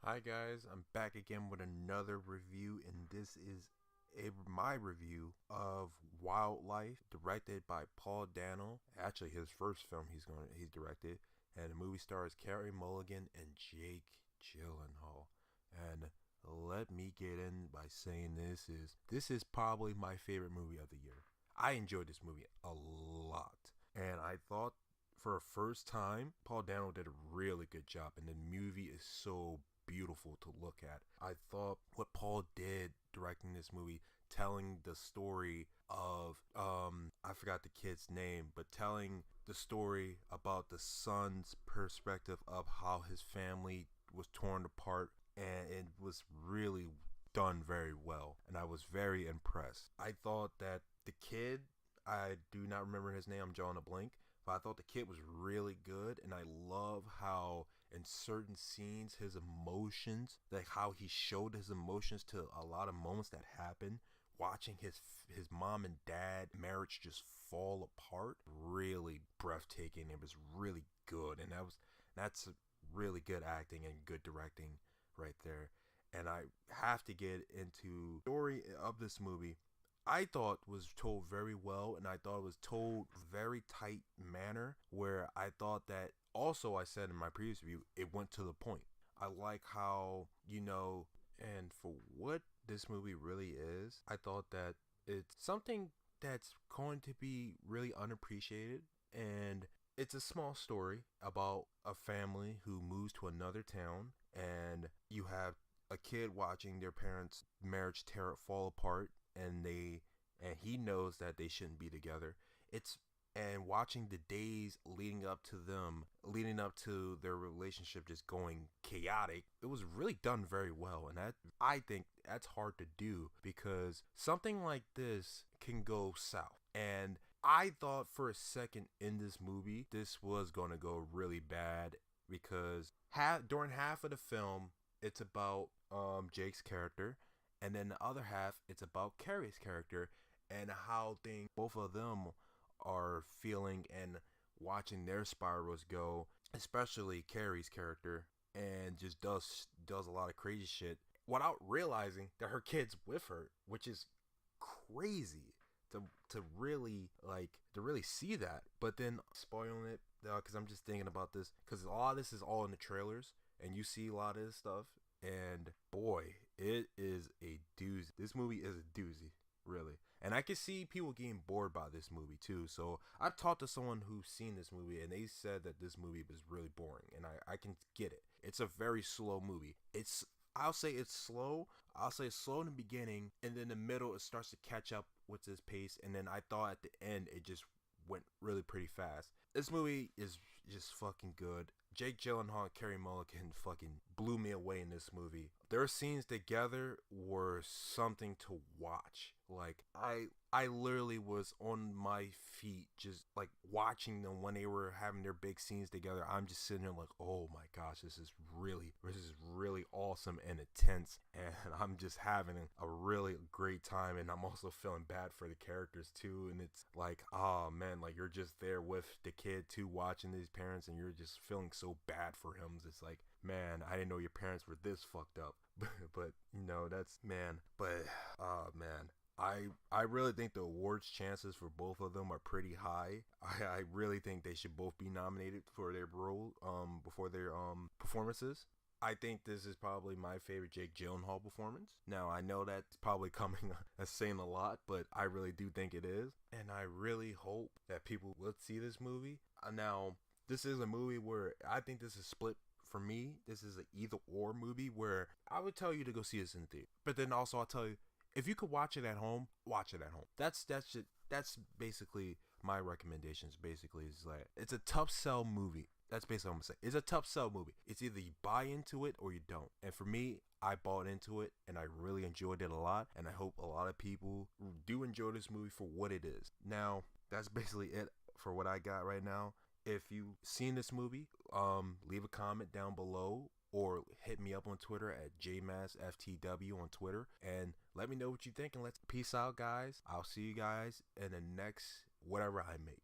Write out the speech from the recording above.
Hi guys, I'm back again with another review, and this is my review of WildLife, directed by Paul Dano. Actually, his first film he's directed, and the movie stars Carey Mulligan and Jake Gyllenhaal. And let me get in by saying this is probably my favorite movie of the year. I enjoyed this movie a lot, and I thought for a first time, Paul Dano did a really good job, and the movie is so beautiful to look at. I thought what Paul did directing this movie, telling the story of I forgot the kid's name, but telling the story about the son's perspective of how his family was torn apart, and it was really done very well, and I was very impressed. I thought that the kid, I do not remember his name, I'm drawing a blank, but I thought the kid was really good, and I love how in certain scenes his emotions, like how he showed his emotions to a lot of moments that happened. Watching his mom and dad marriage just fall apart, really breathtaking. It was really good, and that's really good acting and good directing right there. And I have to get into the story of this movie. I thought was told very well, and I thought it was told very tight manner, where I thought that also, I said in my previous review, it went to the point. I like how, and for what this movie really is, I thought that it's something that's going to be really unappreciated, and it's a small story about a family who moves to another town, and you have a kid watching their parents' marriage fall apart, and he knows that they shouldn't be together. It's and watching the days leading up to their relationship just going chaotic, it was really done very well. And that, I think that's hard to do, because something like this can go south. And I thought for a second in this movie this was going to go really bad, because during half of the film it's about Jake's character, and then the other half it's about Carrie's character, and how both of them are feeling and watching their spirals go, especially Carrie's character, and just does a lot of crazy shit without realizing that her kid's with her, which is crazy to really see that. But then spoiling it, because I'm just thinking about this, because a lot of this is all in the trailers, and you see a lot of this stuff, and boy, it is a doozy. This movie is a doozy, really. And I can see people getting bored by this movie too. So I've talked to someone who's seen this movie, and they said that this movie was really boring, and I can get it. It's a very slow movie. I'll say it's slow. I'll say it's slow in the beginning, and then the middle it starts to catch up with this pace, and then I thought at the end it just went really pretty fast. This movie is just fucking good. Jake Gyllenhaal and Carey Mulligan fucking blew me away in this movie. Their scenes together were something to watch. Like, I literally was on my feet just like watching them when they were having their big scenes together. I'm just sitting there like, oh my gosh, this is really awesome and intense, and I'm just having a really great time. And I'm also feeling bad for the characters too, and it's like, oh man, like you're just there with the kid too, watching these parents, and you're just feeling so bad for him. It's like, man, I didn't know your parents were this fucked up. But that's, man. But man, I really think the awards chances for both of them are pretty high. I really think they should both be nominated for their role before their performances. I think this is probably my favorite Jake Gyllenhaal performance. Now, I know that's probably coming as saying a lot, but I really do think it is. And I really hope that people will see this movie. Now, this is a movie where I think this is split. For me, this is an either or movie, where I would tell you to go see this in the theater. But then also I'll tell you, if you could watch it at home, watch it at home. That's basically my recommendations. Basically, is like, it's a tough sell movie. That's basically what I'm saying. It's a tough sell movie. It's either you buy into it or you don't. And for me, I bought into it, and I really enjoyed it a lot. And I hope a lot of people do enjoy this movie for what it is. Now, that's basically it for what I got right now. If you've seen this movie, leave a comment down below, or hit me up on Twitter at JMassFTW on Twitter, and let me know what you think. And let's peace out, guys. I'll see you guys in the next whatever I make.